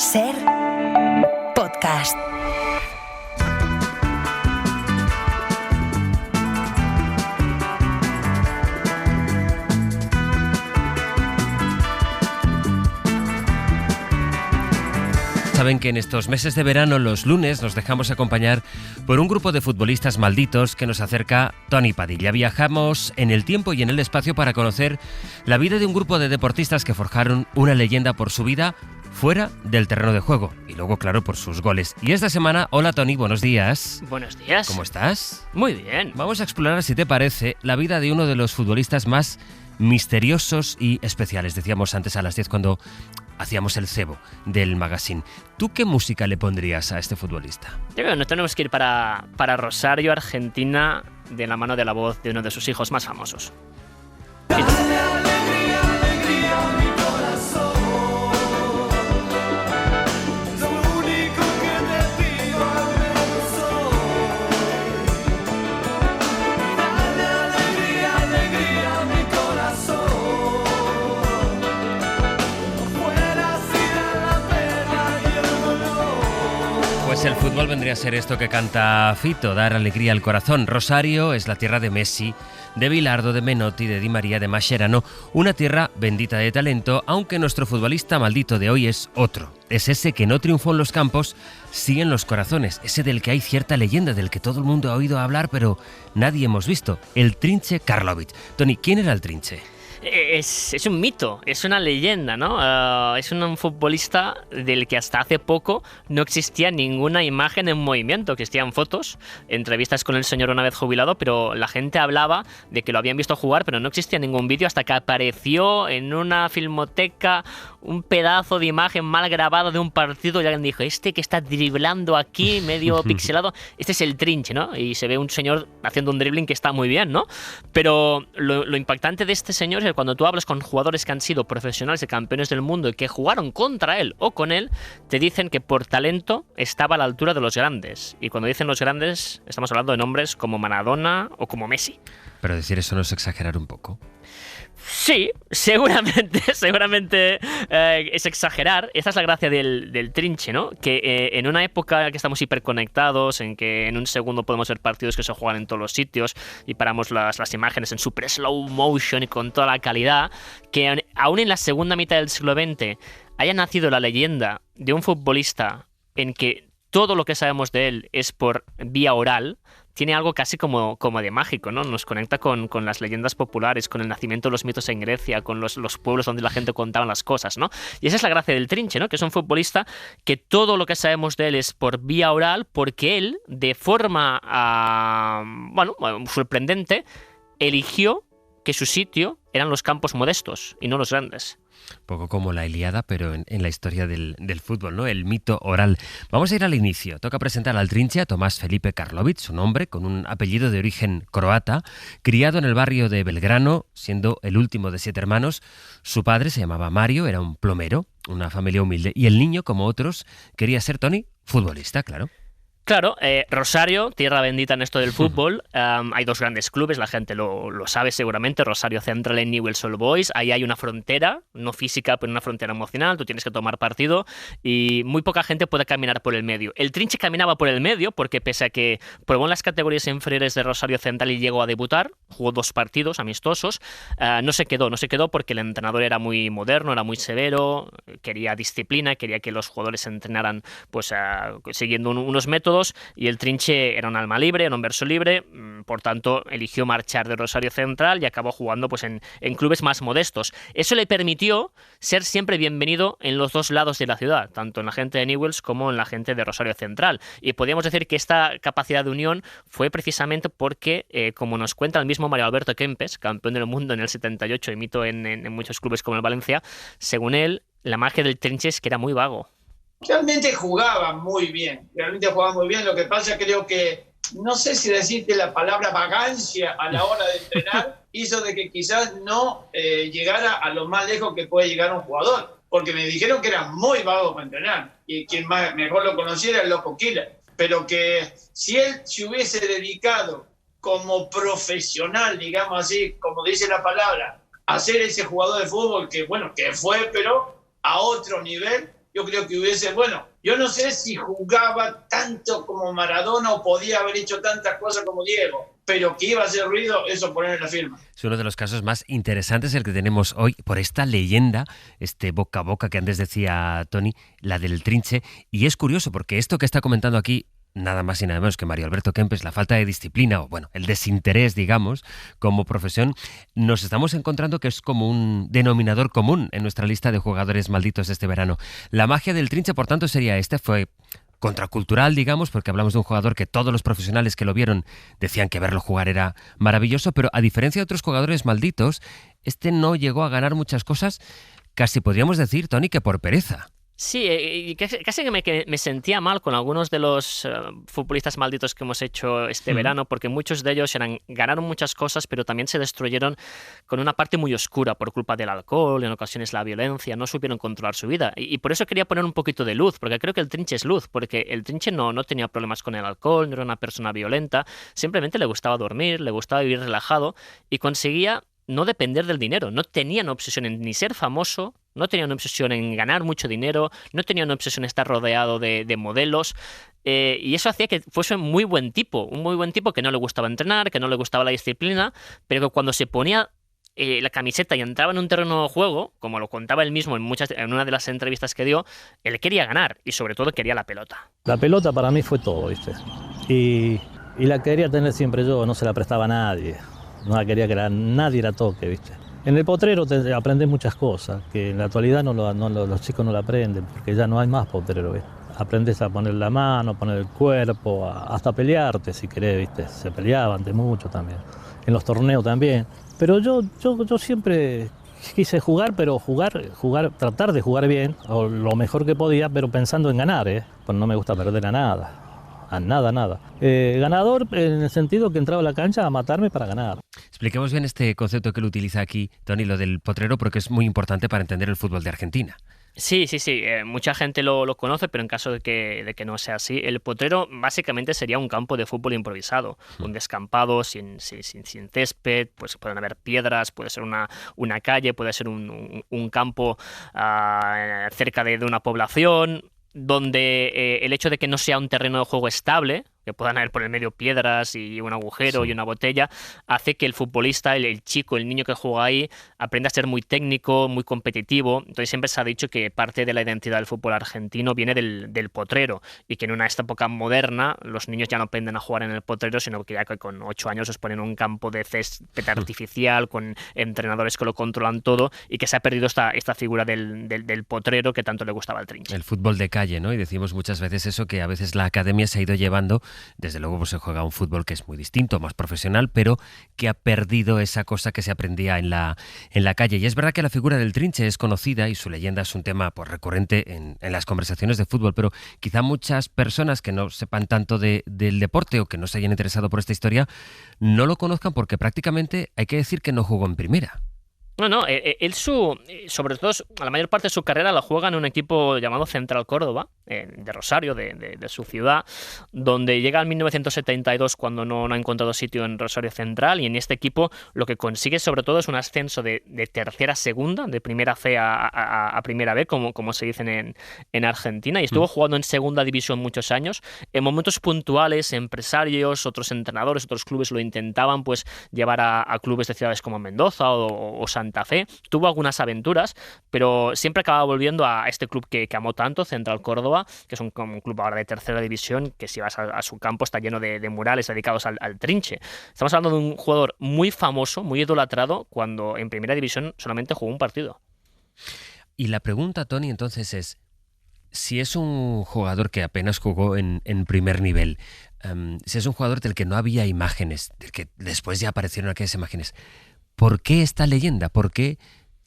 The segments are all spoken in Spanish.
Ser podcast. Saben que en estos meses de verano, los lunes, nos dejamos acompañar por un grupo de futbolistas malditos que nos acerca Toni Padilla. Viajamos en el tiempo y en el espacio para conocer la vida de un grupo de deportistas que forjaron una leyenda por su vida fuera del terreno de juego y luego, claro, por sus goles. Y esta semana, hola Toni, buenos días. Buenos días. ¿Cómo estás? Muy bien. Vamos a explorar, si te parece, la vida de uno de los futbolistas más misteriosos y especiales. Decíamos antes a las 10 cuando hacíamos el cebo del magazine. ¿Tú qué música le pondrías a este futbolista? Yo creo que nos tenemos que ir para Rosario, Argentina, de la mano de la voz de uno de sus hijos más famosos. Pues el fútbol vendría a ser esto que canta Fito, dar alegría al corazón. Rosario es la tierra de Messi, de Bilardo, de Menotti, de Di María, de Mascherano, una tierra bendita de talento, aunque nuestro futbolista maldito de hoy es otro. Es ese que no triunfó en los campos, sí en los corazones, ese del que hay cierta leyenda, del que todo el mundo ha oído hablar, pero nadie hemos visto, el Trinche Karlovic. Toni, ¿quién era el Trinche? Es un mito, es una leyenda, ¿no? Es un futbolista del que hasta hace poco no existía ninguna imagen en movimiento. Existían fotos, entrevistas con el señor una vez jubilado, pero la gente hablaba de que lo habían visto jugar, pero no existía ningún vídeo hasta que apareció en una filmoteca un pedazo de imagen mal grabado de un partido y alguien dijo, este que está driblando aquí, medio pixelado, este es el Trinche, ¿no? Y se ve un señor haciendo un dribbling que está muy bien, ¿no? Pero lo impactante de este señor es que cuando tú hablas con jugadores que han sido profesionales y campeones del mundo y que jugaron contra él o con él, te dicen que por talento estaba a la altura de los grandes. Y cuando dicen los grandes, estamos hablando de nombres como Maradona o como Messi. Pero decir eso no es exagerar un poco. Sí, seguramente es exagerar. Esa es la gracia del Trinche, ¿no? Que en una época que estamos hiperconectados, en que en un segundo podemos ver partidos que se juegan en todos los sitios y paramos las imágenes en super slow motion y con toda la calidad, que aún en la segunda mitad del siglo XX haya nacido la leyenda de un futbolista en que todo lo que sabemos de él es por vía oral, tiene algo casi como de mágico, ¿no? Nos conecta con las leyendas populares, con el nacimiento de los mitos en Grecia, con los pueblos donde la gente contaba las cosas, ¿no? Y esa es la gracia del Trinche, ¿no? Que es un futbolista que todo lo que sabemos de él es por vía oral, porque él, de forma, sorprendente, eligió que su sitio eran los campos modestos y no los grandes. Poco como la Ilíada, pero en la historia del fútbol, ¿no? El mito oral. Vamos a ir al inicio. Toca presentar al Trinche, a Tomás Felipe Karlovic, su nombre, con un apellido de origen croata, criado en el barrio de Belgrano, siendo el último de 7 hermanos. Su padre se llamaba Mario, era un plomero, una familia humilde. Y el niño, como otros, quería ser, Toni, futbolista, claro. Claro, Rosario, tierra bendita en esto del fútbol. Hay 2 grandes clubes, la gente lo sabe seguramente, Rosario Central y Newell's Old Boys. Ahí hay una frontera, no física, pero una frontera emocional, tú tienes que tomar partido y muy poca gente puede caminar por el medio. El Trinche caminaba por el medio porque pese a que probó en las categorías inferiores de Rosario Central y llegó a debutar, jugó 2 partidos amistosos, no se quedó porque el entrenador era muy moderno, era muy severo, quería disciplina, quería que los jugadores se entrenaran pues siguiendo unos métodos. Y el Trinche era un alma libre, un verso libre, por tanto eligió marchar de Rosario Central y acabó jugando pues en clubes más modestos. Eso le permitió ser siempre bienvenido en los 2 lados de la ciudad, tanto en la gente de Newell's como en la gente de Rosario Central. Y podríamos decir que esta capacidad de unión fue precisamente porque, como nos cuenta el mismo Mario Alberto Kempes, campeón del mundo en el 78 y mito en muchos clubes como el Valencia, según él, la magia del Trinche es que era muy vago. Realmente jugaba muy bien, lo que pasa creo que, no sé si decirte la palabra vagancia a la hora de entrenar, hizo de que quizás no llegara a lo más lejos que puede llegar un jugador, porque me dijeron que era muy vago para entrenar, y quien mejor lo conocía era el Loco Killer, pero que si él se hubiese dedicado como profesional, digamos así, como dice la palabra, a ser ese jugador de fútbol que fue, pero a otro nivel, yo creo que hubiese, bueno, yo no sé si jugaba tanto como Maradona o podía haber hecho tantas cosas como Diego, pero que iba a hacer ruido, eso poner en la firma. Es uno de los casos más interesantes el que tenemos hoy por esta leyenda, este boca a boca que antes decía Tony, la del Trinche. Y es curioso porque esto que está comentando aquí, nada más y nada menos que Mario Alberto Kempes, la falta de disciplina o, bueno, el desinterés, digamos, como profesión, nos estamos encontrando que es como un denominador común en nuestra lista de jugadores malditos este verano. La magia del Trinche, por tanto, sería fue contracultural, digamos, porque hablamos de un jugador que todos los profesionales que lo vieron decían que verlo jugar era maravilloso, pero a diferencia de otros jugadores malditos, no llegó a ganar muchas cosas, casi podríamos decir, Tony, que por pereza. Sí, y casi que me sentía mal con algunos de los futbolistas malditos que hemos hecho este verano, porque muchos de ellos ganaron muchas cosas, pero también se destruyeron con una parte muy oscura por culpa del alcohol, en ocasiones la violencia, no supieron controlar su vida. Y por eso quería poner un poquito de luz, porque creo que el Trinche es luz, porque el Trinche no tenía problemas con el alcohol, no era una persona violenta, simplemente le gustaba dormir, le gustaba vivir relajado y conseguía no depender del dinero. No tenía una obsesión en ni ser famoso, no tenía una obsesión en ganar mucho dinero, no tenía una obsesión en estar rodeado de modelos, y eso hacía que fuese un muy buen tipo que no le gustaba entrenar, que no le gustaba la disciplina, pero que cuando se ponía la camiseta y entraba en un terreno de juego, como lo contaba él mismo en una de las entrevistas que dio, él quería ganar y sobre todo quería la pelota. La pelota para mí fue todo, ¿viste? Y la quería tener siempre yo, no se la prestaba a nadie. No la quería que nadie la toque, ¿viste? En el potrero aprendes muchas cosas, que en la actualidad los chicos no la aprenden, porque ya no hay más potrero, ¿viste? Aprendes a poner la mano, a poner el cuerpo, hasta pelearte si querés, ¿viste? Se peleaban de mucho también. En los torneos también. Pero yo siempre quise jugar, pero tratar de jugar bien, o lo mejor que podía, pero pensando en ganar, Pues no me gusta perder a nada. A nada. Ganador en el sentido que entraba a la cancha a matarme para ganar. Expliquemos bien este concepto que él utiliza aquí, Tony, lo del potrero, porque es muy importante para entender el fútbol de Argentina. Sí. Mucha gente lo conoce, pero en caso de que no sea así, el potrero básicamente sería un campo de fútbol improvisado, un descampado sin césped, pues pueden haber piedras, puede ser una calle, puede ser un campo cerca de una población, donde el hecho de que no sea un terreno de juego estable, que puedan haber por el medio piedras y un agujero y una botella, hace que el futbolista, el chico, el niño que juega ahí, aprenda a ser muy técnico, muy competitivo. Entonces siempre se ha dicho que parte de la identidad del fútbol argentino viene del potrero, y que en esta época moderna los niños ya no aprenden a jugar en el potrero, sino que ya con 8 años os ponen un campo de césped artificial con entrenadores que lo controlan todo, y que se ha perdido esta figura del potrero que tanto le gustaba al Trinche. El fútbol de calle, ¿no? Y decimos muchas veces eso, que a veces la academia se ha ido llevando. Desde luego pues se juega un fútbol que es muy distinto, más profesional, pero que ha perdido esa cosa que se aprendía en la calle. Y es verdad que la figura del Trinche es conocida y su leyenda es un tema pues recurrente en las conversaciones de fútbol, pero quizá muchas personas que no sepan tanto del deporte o que no se hayan interesado por esta historia no lo conozcan, porque prácticamente hay que decir que no jugó en primera. No, él sobre todo la mayor parte de su carrera la juega en un equipo llamado Central Córdoba, de Rosario, de su ciudad, donde llega en 1972 cuando no ha encontrado sitio en Rosario Central, y en este equipo lo que consigue sobre todo es un ascenso de tercera a segunda, de primera C a primera B, como se dice en Argentina, y estuvo jugando en segunda división muchos años. En momentos puntuales, empresarios, otros entrenadores, otros clubes lo intentaban pues llevar a clubes de ciudades como Mendoza o Santa Fe. Tuvo algunas aventuras, pero siempre acababa volviendo a este club que amó tanto, Central Córdoba, que es un club ahora de tercera división, que si vas a su campo está lleno de murales dedicados al Trinche. Estamos hablando de un jugador muy famoso, muy idolatrado, cuando en primera división solamente jugó un partido. Y la pregunta, Tony, entonces es, si es un jugador que apenas jugó en primer nivel, si es un jugador del que no había imágenes, del que después ya aparecieron aquellas imágenes, ¿por qué esta leyenda? ¿Por qué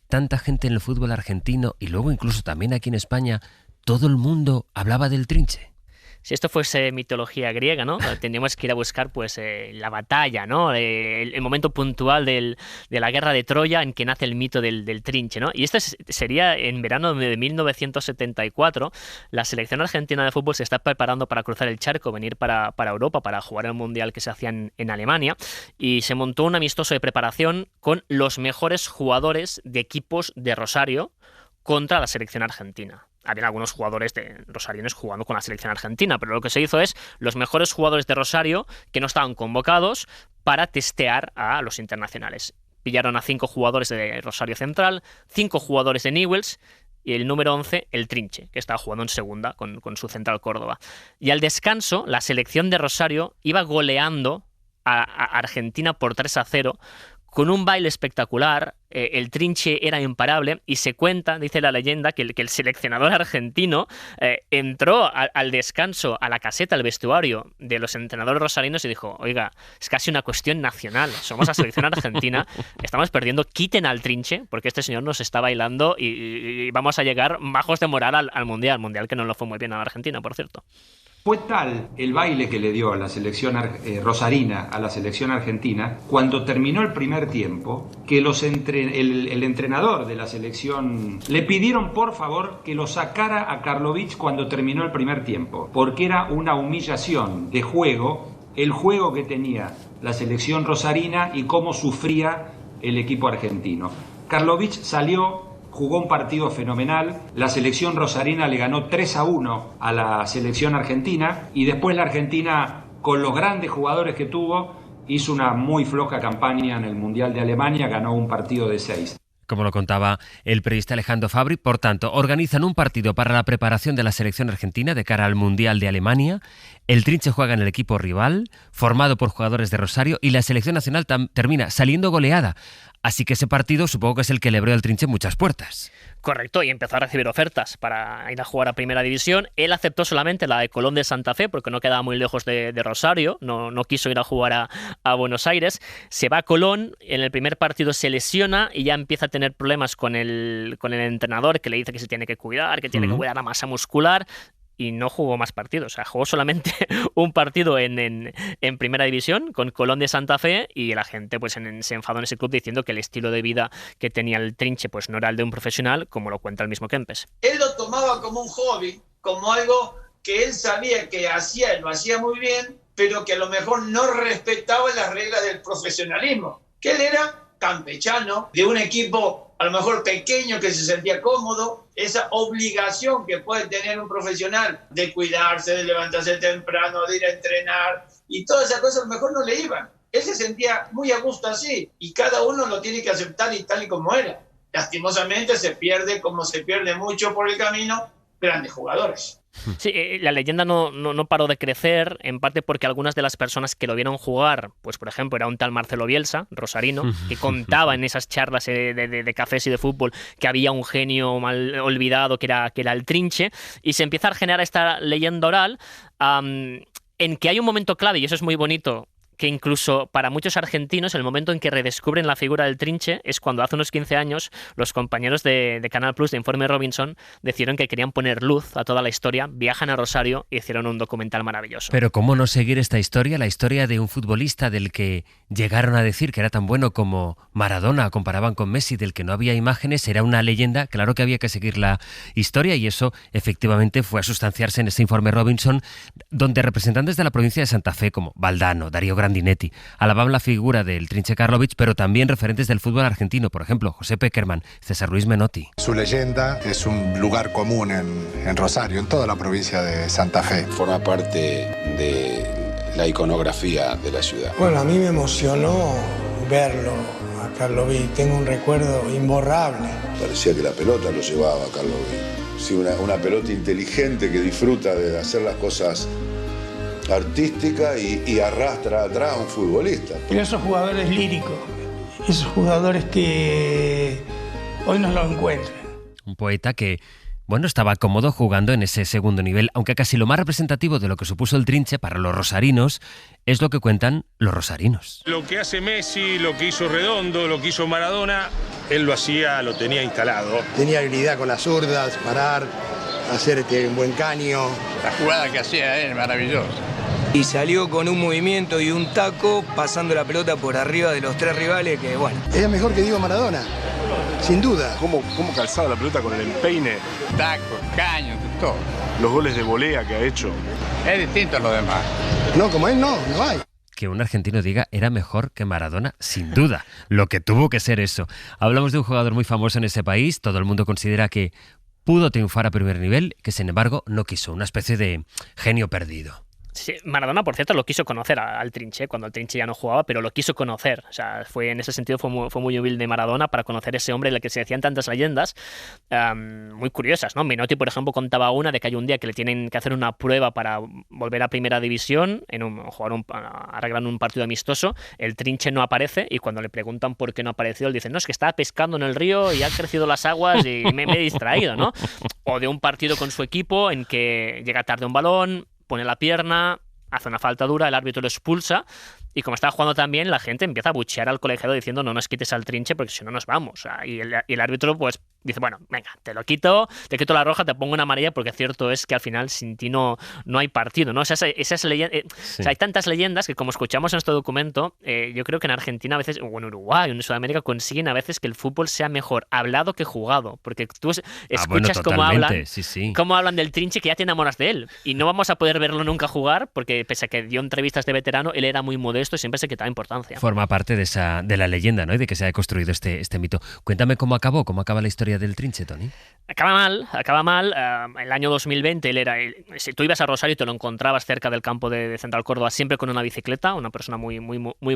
tanta gente en el fútbol argentino y luego incluso también aquí en España, todo el mundo hablaba del Trinche? Si esto fuese mitología griega, ¿no? Tendríamos que ir a buscar pues la batalla, ¿no? El momento puntual de la guerra de Troya en que nace el mito del Trinche, ¿no? Y esto sería en verano de 1974. La selección argentina de fútbol se está preparando para cruzar el charco, venir para Europa, para jugar el Mundial que se hacía en Alemania, y se montó un amistoso de preparación con los mejores jugadores de equipos de Rosario, contra la selección argentina. Había algunos jugadores de rosarinos jugando con la selección argentina, pero lo que se hizo es los mejores jugadores de Rosario que no estaban convocados para testear a los internacionales. Pillaron a 5 jugadores de Rosario Central, 5 jugadores de Newell's y el número 11, el Trinche, que estaba jugando en segunda con su Central Córdoba. Y al descanso, la selección de Rosario iba goleando a Argentina por 3-0, con un baile espectacular. El Trinche era imparable y se cuenta, dice la leyenda, que el seleccionador argentino entró al descanso, a la caseta, al vestuario de los entrenadores rosarinos y dijo: oiga, es casi una cuestión nacional, somos la selección argentina, estamos perdiendo, quiten al Trinche porque este señor nos está bailando y vamos a llegar bajos de moral al Mundial que no lo fue muy bien a Argentina, por cierto. Fue tal el baile que le dio a la selección rosarina a la selección argentina, cuando terminó el primer tiempo, que el entrenador de la selección le pidieron por favor que lo sacara a Karlovic cuando terminó el primer tiempo, porque era una humillación de juego, el juego que tenía la selección rosarina y cómo sufría el equipo argentino. Karlovic salió, jugó un partido fenomenal, la selección rosarina le ganó 3-1 a la selección argentina y después la Argentina, con los grandes jugadores que tuvo, hizo una muy floja campaña en el Mundial de Alemania, ganó un partido de 6. Como lo contaba el periodista Alejandro Fabri, por tanto, organizan un partido para la preparación de la selección argentina de cara al Mundial de Alemania. El Trinche juega en el equipo rival, formado por jugadores de Rosario, y la selección nacional termina saliendo goleada. Así que ese partido supongo que es el que le abrió al Trinche muchas puertas. Correcto, y empezó a recibir ofertas para ir a jugar a Primera División. Él aceptó solamente la de Colón de Santa Fe porque no quedaba muy lejos de Rosario, no quiso ir a jugar a Buenos Aires. Se va a Colón, en el primer partido se lesiona y ya empieza a tener problemas con el entrenador, que le dice que se tiene que cuidar, que tiene que cuidar la masa muscular. Y no jugó más partidos, o sea, jugó solamente un partido en Primera División con Colón de Santa Fe y la gente pues se enfadó en ese club diciendo que el estilo de vida que tenía el Trinche pues no era el de un profesional, como lo cuenta el mismo Kempes. Él lo tomaba como un hobby, como algo que él sabía que lo hacía muy bien, pero que a lo mejor no respetaba las reglas del profesionalismo, que él era campechano, de un equipo a lo mejor pequeño que se sentía cómodo, esa obligación que puede tener un profesional de cuidarse, de levantarse temprano, de ir a entrenar, y todas esas cosas a lo mejor no le iban. Él se sentía muy a gusto así, y cada uno lo tiene que aceptar y tal y como era. Lastimosamente se pierde, como se pierde mucho por el camino, grandes jugadores. Sí, la leyenda no paró de crecer, en parte porque algunas de las personas que lo vieron jugar, pues por ejemplo era un tal Marcelo Bielsa, rosarino, que contaba en esas charlas de cafés y de fútbol que había un genio mal olvidado que era el Trinche, y se empieza a generar esta leyenda oral en que hay un momento clave, y eso es muy bonito, que incluso para muchos argentinos el momento en que redescubren la figura del Trinche es cuando hace unos 15 años los compañeros de Canal Plus de Informe Robinson decidieron que querían poner luz a toda la historia, viajan a Rosario y hicieron un documental maravilloso. Pero ¿cómo no seguir esta historia? La historia de un futbolista del que llegaron a decir que era tan bueno como Maradona, comparaban con Messi, del que no había imágenes, era una leyenda, claro que había que seguir la historia y eso efectivamente fue a sustanciarse en ese Informe Robinson, donde representantes de la provincia de Santa Fe como Valdano, Darío Grandinetti, alababan la figura del Trinche Karlovic, pero también referentes del fútbol argentino, por ejemplo, José Peckerman, César Luis Menotti. Su leyenda es un lugar común en Rosario, en toda la provincia de Santa Fe. Forma parte de la iconografía de la ciudad. Bueno, a mí me emocionó verlo a Karlovic, tengo un recuerdo imborrable. Parecía que la pelota lo llevaba a Karlovic. Sí, una pelota inteligente que disfruta de hacer las cosas artística y arrastra atrás a un futbolista. Y esos jugadores líricos, esos jugadores que hoy no lo encuentran. Un poeta que, bueno, estaba cómodo jugando en ese segundo nivel, aunque casi lo más representativo de lo que supuso el Trinche para los rosarinos es lo que cuentan los rosarinos. Lo que hace Messi, lo que hizo Redondo, lo que hizo Maradona, él lo hacía, lo tenía instalado. Tenía habilidad con las zurdas, parar, hacer un buen caño. La jugada que hacía él, maravillosa. Y salió con un movimiento y un taco pasando la pelota por arriba de los 3 rivales que, bueno. Es mejor que Diego Maradona, sin duda. ¿Cómo calzaba la pelota con el empeine? Taco, caño, todo. Los goles de volea que ha hecho. Es distinto a los demás. No, como él no hay. que un argentino diga era mejor que Maradona, sin duda, lo que tuvo que ser eso. Hablamos de un jugador muy famoso en ese país, todo el mundo considera que pudo triunfar a primer nivel, que sin embargo no quiso, una especie de genio perdido. Sí, Maradona, por cierto, lo quiso conocer al Trinche, cuando el Trinche ya no jugaba, pero lo quiso conocer. O sea, en ese sentido fue muy humilde Maradona para conocer ese hombre del que se decían tantas leyendas muy curiosas, ¿no? Menotti, por ejemplo, contaba una de que hay un día que le tienen que hacer una prueba para volver a primera división, arreglando un partido amistoso, el Trinche no aparece y cuando le preguntan por qué no apareció, él dice, no, es que estaba pescando en el río y han crecido las aguas y me he distraído, ¿no? O de un partido con su equipo en que llega tarde un balón, pone la pierna, hace una falta dura, el árbitro lo expulsa y como estaba jugando también, la gente empieza a buchear al colegiado diciendo no nos quites al Trinche porque si no nos vamos. O sea, y el árbitro pues dice, bueno, venga, te quito la roja, te pongo una amarilla porque cierto es que al final sin ti no hay partido, ¿no? O sea, esas leyendas, Sí. o sea, hay tantas leyendas que como escuchamos en este documento, yo creo que en Argentina a veces, o en Uruguay, o en Sudamérica consiguen a veces que el fútbol sea mejor hablado que jugado, porque tú escuchas cómo hablan del Trinche que ya te enamoras de él y no vamos a poder verlo nunca jugar porque pese a que dio entrevistas de veterano, él era muy modesto y siempre se quitaba importancia. Forma parte de la leyenda, ¿no? Y de que se haya construido este mito. Cuéntame cómo acaba la historia del Trinche, Toni. Acaba mal. El año 2020 si tú ibas a Rosario y te lo encontrabas cerca del campo de Central Córdoba siempre con una bicicleta, una persona muy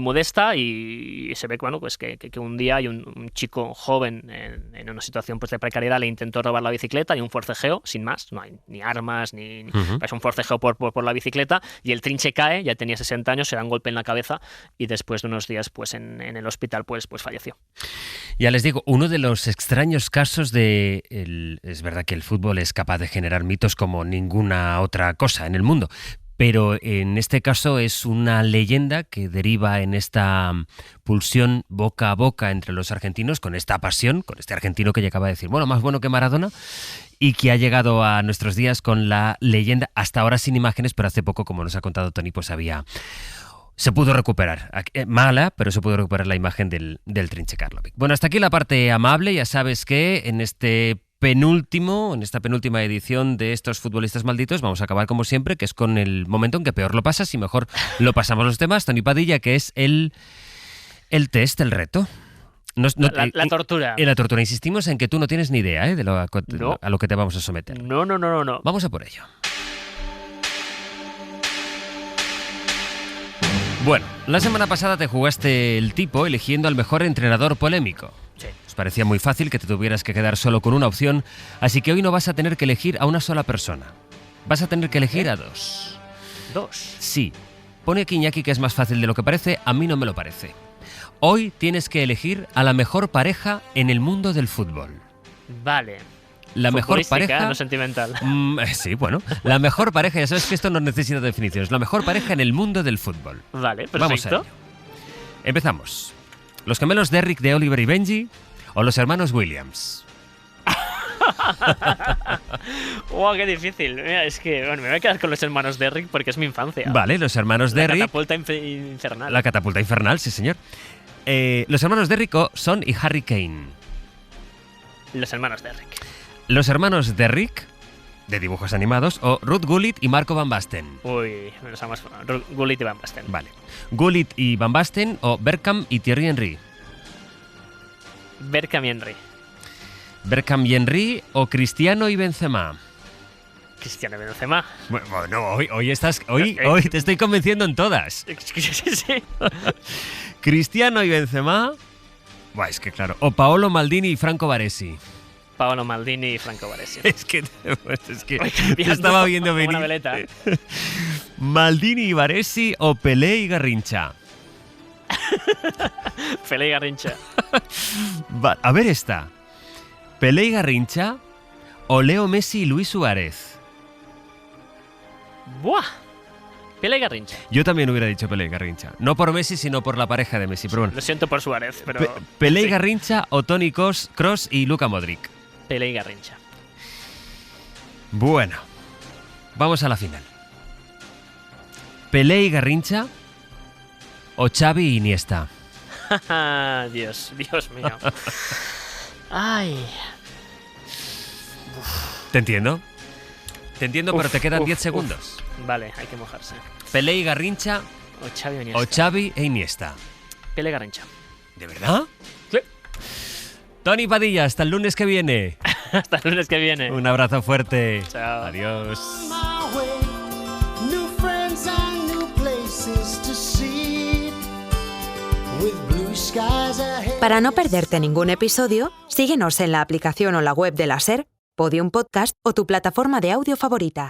modesta y se ve bueno, pues que un día hay un chico joven en una situación pues de precariedad le intentó robar la bicicleta y un forcejeo, sin más, no hay ni armas, es un forcejeo por la bicicleta y el Trinche cae, ya tenía 60 años, se da un golpe en la cabeza y después de unos días pues en el hospital pues falleció. Ya les digo, uno de los extraños casos es verdad que el fútbol es capaz de generar mitos como ninguna otra cosa en el mundo, pero en este caso es una leyenda que deriva en esta pulsión boca a boca entre los argentinos, con esta pasión, con este argentino que llegaba a decir, bueno, más bueno que Maradona, y que ha llegado a nuestros días con la leyenda, hasta ahora sin imágenes, pero hace poco, como nos ha contado Toni, pues se pudo recuperar, mala, pero se pudo recuperar la imagen del Trinche Karlovic. Bueno, hasta aquí la parte amable, ya sabes que en esta penúltima edición de estos futbolistas malditos vamos a acabar como siempre, que es con el momento en que peor lo pasas y mejor lo pasamos los demás. Toni Padilla, que es el test, el reto. La tortura. La tortura. Insistimos en que tú no tienes ni idea a lo que te vamos a someter. No. Vamos a por ello. Bueno, la semana pasada te jugaste el tipo eligiendo al mejor entrenador polémico. Sí. Os parecía muy fácil que te tuvieras que quedar solo con una opción, así que hoy no vas a tener que elegir a una sola persona. Vas a tener que elegir a dos. ¿Dos? Sí. Pone aquí Iñaki que es más fácil de lo que parece, a mí no me lo parece. Hoy tienes que elegir a la mejor pareja en el mundo del fútbol. Vale. La mejor pareja... no sentimental. Sí, bueno. La mejor pareja, ya sabes que esto no necesita definiciones. La mejor pareja en el mundo del fútbol. Vale, perfecto. Vamos a ello. Empezamos. ¿Los gemelos Derrick de Oliver y Benji o los hermanos Williams? ¡Wow, qué difícil! Mira, es que me voy a quedar con los hermanos Derrick porque es mi infancia. Vale, los hermanos Derrick... La catapulta infernal. La catapulta infernal, sí señor. Los hermanos Derrick o Son y Harry Kane. Los hermanos Derrick. Los hermanos Derrick, de dibujos animados, o Ruud Gullit y Marco Van Basten. Uy, los amos Gullit y Van Basten. Vale. Gullit y Van Basten o Bergkamp y Thierry Henry. Bergkamp y Henry. Bergkamp y Henry o Cristiano y Benzema. Cristiano y Benzema. Bueno, hoy te estoy convenciendo en todas. Sí. Cristiano y Benzema. Buah, es que claro. O Paolo Maldini y Franco Baresi. Paolo Maldini y Franco Baresi. Es que te estaba viendo venir. Una veleta. Maldini y Baresi o Pelé y Garrincha. Pelé y Garrincha. A ver esta. Pelé y Garrincha o Leo Messi y Luis Suárez. ¡Buah! Pelé y Garrincha. Yo también hubiera dicho Pelé y Garrincha. No por Messi, sino por la pareja de Messi. Pero bueno. Lo siento por Suárez, pero... Pelé y Garrincha o Toni Kroos y Luka Modric. Pelé y Garrincha. Bueno, vamos a la final. Pelé y Garrincha o Xavi y Iniesta. Dios mío. Ay. Te entiendo, pero te quedan 10 segundos. Vale, hay que mojarse. Pelé y Garrincha O Xavi e Iniesta. Pele Garrincha. ¿De verdad? Sí. Tony Padilla, hasta el lunes que viene. Hasta el lunes que viene. Un abrazo fuerte. Chao. Adiós. Para no perderte ningún episodio, síguenos en la aplicación o la web de la SER, Podium Podcast o tu plataforma de audio favorita.